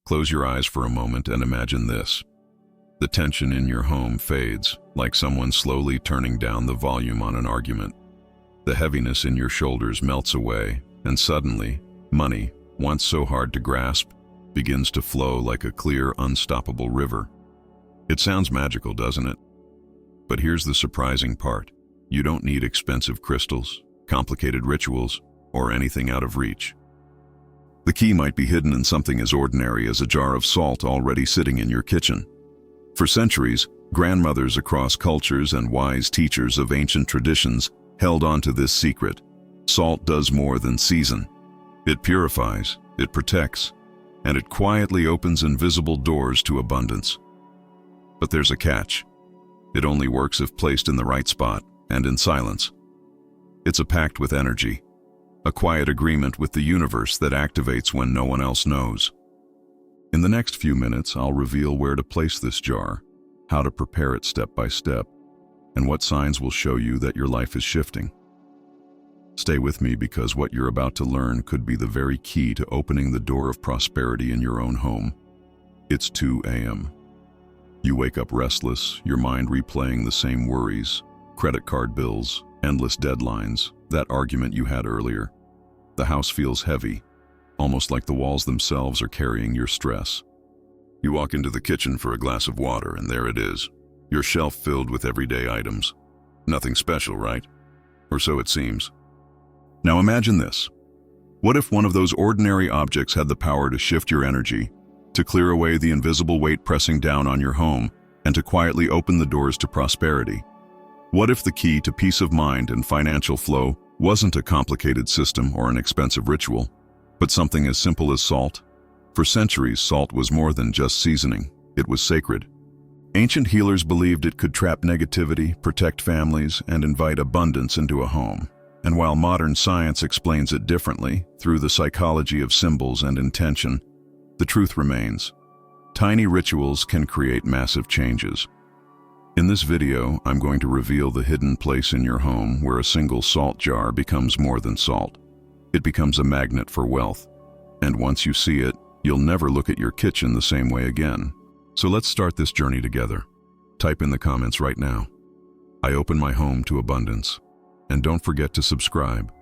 Close your eyes for a moment and imagine this. The tension in your home fades, like someone slowly turning down the volume on an argument. The heaviness in your shoulders melts away, and suddenly, money, once so hard to grasp, begins to flow like a clear, unstoppable river. It sounds magical, doesn't it? But here's the surprising part. You don't need expensive crystals, complicated rituals, or anything out of reach. The key might be hidden in something as ordinary as a jar of salt already sitting in your kitchen. For centuries, grandmothers across cultures and wise teachers of ancient traditions held on to this secret. Salt does more than season. It purifies, it protects, and it quietly opens invisible doors to abundance. But there's a catch. It only works if placed in the right spot and in silence. It's a pact with energy, a quiet agreement with the universe that activates when no one else knows. In the next few minutes, I'll reveal where to place this jar, how to prepare it step by step, and what signs will show you that your life is shifting. Stay with me because what you're about to learn could be the very key to opening the door of prosperity in your own home. It's 2 a.m. You wake up restless, your mind replaying the same worries, credit card bills, endless deadlines, that argument you had earlier. The house feels heavy, almost like the walls themselves are carrying your stress. You walk into the kitchen for a glass of water, and there it is, your shelf filled with everyday items. Nothing special, right? Or so it seems. Now imagine this. What if one of those ordinary objects had the power to shift your energy, to clear away the invisible weight pressing down on your home, and to quietly open the doors to prosperity? What if the key to peace of mind and financial flow wasn't a complicated system or an expensive ritual, but something as simple as salt? For centuries, salt was more than just seasoning. It was sacred. Ancient healers believed it could trap negativity, protect families, and invite abundance into a home. And while modern science explains it differently, through the psychology of symbols and intention, the truth remains. Tiny rituals can create massive changes. In this video, I'm going to reveal the hidden place in your home where a single salt jar becomes more than salt. It becomes a magnet for wealth. And once you see it, you'll never look at your kitchen the same way again. So let's start this journey together. Type in the comments right now. I open my home to abundance. And don't forget to subscribe,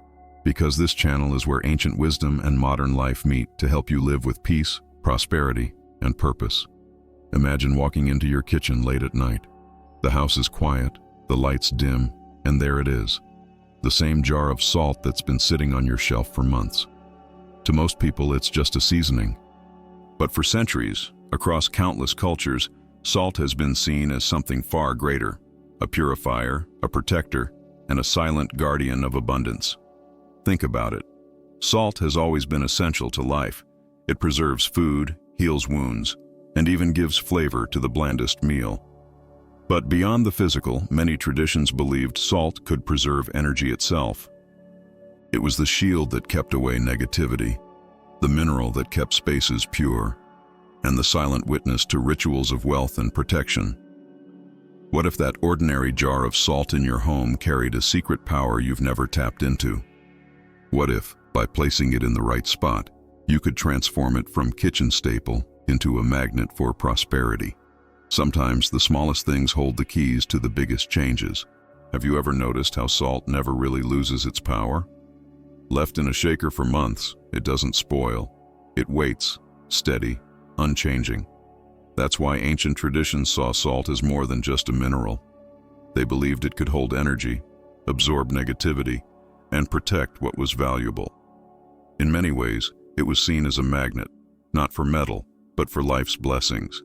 because this channel is where ancient wisdom and modern life meet to help you live with peace, prosperity, and purpose. Imagine walking into your kitchen late at night. The house is quiet, the lights dim, and there it is. The same jar of salt that's been sitting on your shelf for months. To most people, it's just a seasoning. But for centuries, across countless cultures, salt has been seen as something far greater, a purifier, a protector, and a silent guardian of abundance. Think about it. Salt has always been essential to life. It preserves food, heals wounds, and even gives flavor to the blandest meal. But beyond the physical, many traditions believed salt could preserve energy itself. It was the shield that kept away negativity, the mineral that kept spaces pure, and the silent witness to rituals of wealth and protection. What if that ordinary jar of salt in your home carried a secret power you've never tapped into? What if, by placing it in the right spot, you could transform it from kitchen staple into a magnet for prosperity? Sometimes the smallest things hold the keys to the biggest changes. Have you ever noticed how salt never really loses its power? Left in a shaker for months, it doesn't spoil. It waits, steady, unchanging. That's why ancient traditions saw salt as more than just a mineral. They believed it could hold energy, absorb negativity, and protect what was valuable. In many ways, it was seen as a magnet, not for metal, but for life's blessings.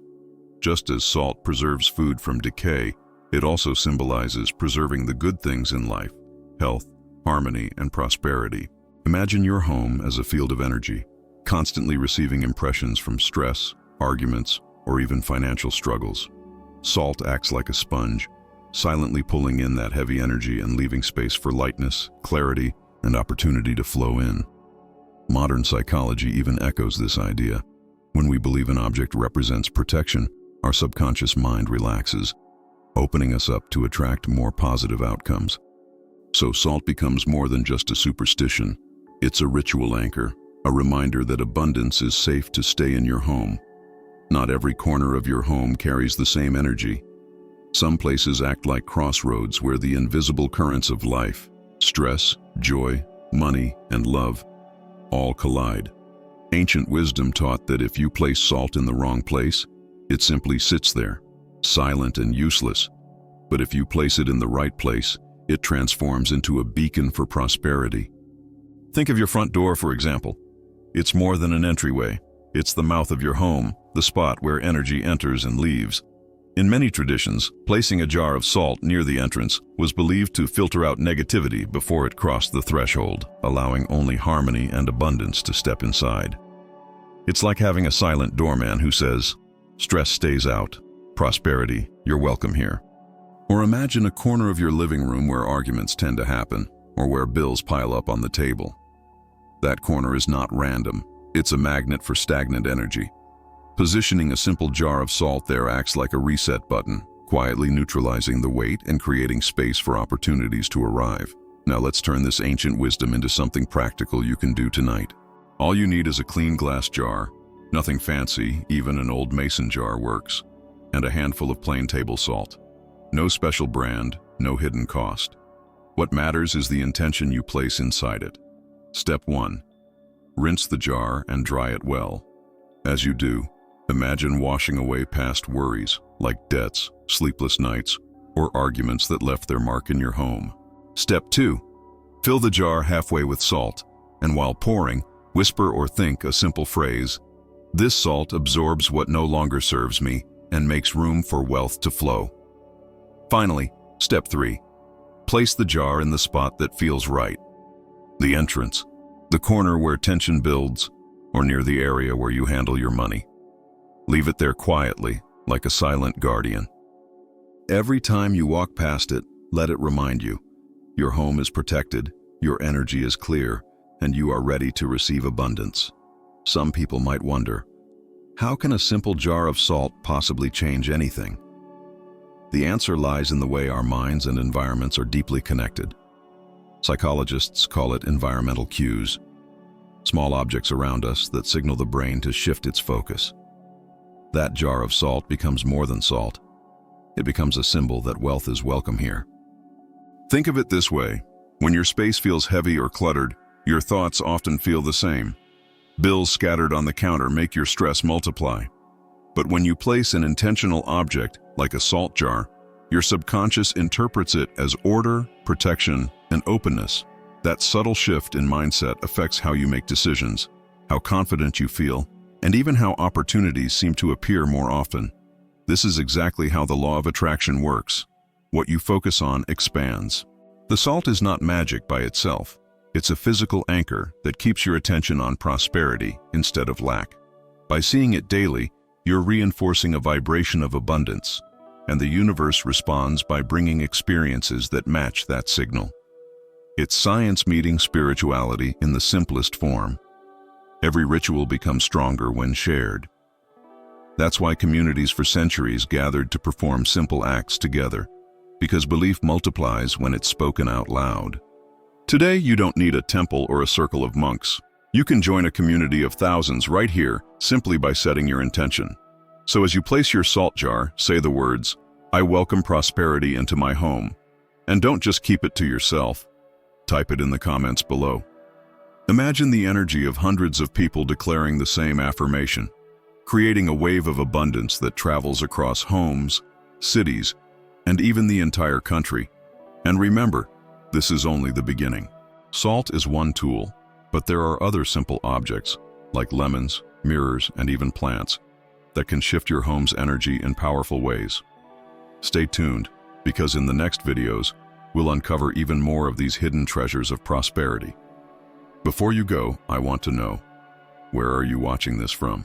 Just as salt preserves food from decay, it also symbolizes preserving the good things in life: health, harmony, and prosperity. Imagine your home as a field of energy, constantly receiving impressions from stress, arguments, or even financial struggles. Salt acts like a sponge, silently pulling in that heavy energy and leaving space for lightness, clarity, and opportunity to flow in. Modern psychology even echoes this idea. When we believe an object represents protection, our subconscious mind relaxes, opening us up to attract more positive outcomes. So salt becomes more than just a superstition. It's a ritual anchor, a reminder that abundance is safe to stay in your home, Not every corner of your home carries the same energy. Some places act like crossroads where the invisible currents of life, stress, joy, money, and love all collide. Ancient wisdom taught that if you place salt in the wrong place, it simply sits there, silent and useless. But if you place it in the right place, it transforms into a beacon for prosperity. Think of your front door, for example. It's more than an entryway. It's the mouth of your home, the spot where energy enters and leaves. In many traditions, placing a jar of salt near the entrance was believed to filter out negativity before it crossed the threshold, allowing only harmony and abundance to step inside. It's like having a silent doorman who says, "Stress stays out. Prosperity, you're welcome here." Or imagine a corner of your living room where arguments tend to happen, or where bills pile up on the table. That corner is not random. It's a magnet for stagnant energy. Positioning a simple jar of salt there acts like a reset button, quietly neutralizing the weight and creating space for opportunities to arrive. Now let's turn this ancient wisdom into something practical you can do tonight. All you need is a clean glass jar, nothing fancy, even an old mason jar works, and a handful of plain table salt. No special brand, no hidden cost. What matters is the intention you place inside it. Step 1. Rinse the jar and dry it well. As you do, imagine washing away past worries, like debts, sleepless nights, or arguments that left their mark in your home. Step 2. Fill the jar halfway with salt, and while pouring, whisper or think a simple phrase. This salt absorbs what no longer serves me and makes room for wealth to flow. Finally, step 3. Place the jar in the spot that feels right. The entrance, the corner where tension builds, or near the area where you handle your money. Leave it there quietly, like a silent guardian. Every time you walk past it, let it remind you, your home is protected, your energy is clear, and you are ready to receive abundance. Some people might wonder, how can a simple jar of salt possibly change anything? The answer lies in the way our minds and environments are deeply connected. Psychologists call it environmental cues, small objects around us that signal the brain to shift its focus. That jar of salt becomes more than salt. It becomes a symbol that wealth is welcome here. Think of it this way. When your space feels heavy or cluttered, your thoughts often feel the same. Bills scattered on the counter make your stress multiply. But when you place an intentional object, like a salt jar, your subconscious interprets it as order, protection, and openness. That subtle shift in mindset affects how you make decisions, how confident you feel, and even how opportunities seem to appear more often. This is exactly how the law of attraction works. What you focus on expands. The salt is not magic by itself. It's a physical anchor that keeps your attention on prosperity instead of lack. By seeing it daily, you're reinforcing a vibration of abundance, and the universe responds by bringing experiences that match that signal. It's science meeting spirituality in the simplest form. Every ritual becomes stronger when shared. That's why communities for centuries gathered to perform simple acts together, because belief multiplies when it's spoken out loud. Today, you don't need a temple or a circle of monks. You can join a community of thousands right here simply by setting your intention. So as you place your salt jar, say the words, "I welcome prosperity into my home." And don't just keep it to yourself. Type it in the comments below. Imagine the energy of hundreds of people declaring the same affirmation, creating a wave of abundance that travels across homes, cities, and even the entire country. And remember, this is only the beginning. Salt is one tool, but there are other simple objects, like lemons, mirrors, and even plants, that can shift your home's energy in powerful ways. Stay tuned, because in the next videos, we'll uncover even more of these hidden treasures of prosperity. Before you go, I want to know, where are you watching this from?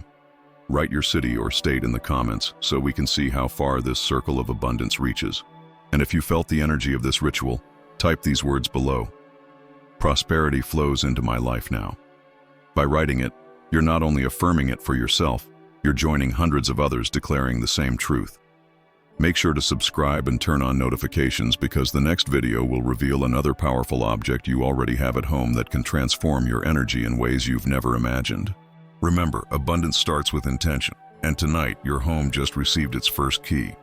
Write your city or state in the comments so we can see how far this circle of abundance reaches. And if you felt the energy of this ritual, type these words below. Prosperity flows into my life now. By writing it, you're not only affirming it for yourself, you're joining hundreds of others declaring the same truth. Make sure to subscribe and turn on notifications because the next video will reveal another powerful object you already have at home that can transform your energy in ways you've never imagined. Remember, abundance starts with intention. And tonight, your home just received its first key.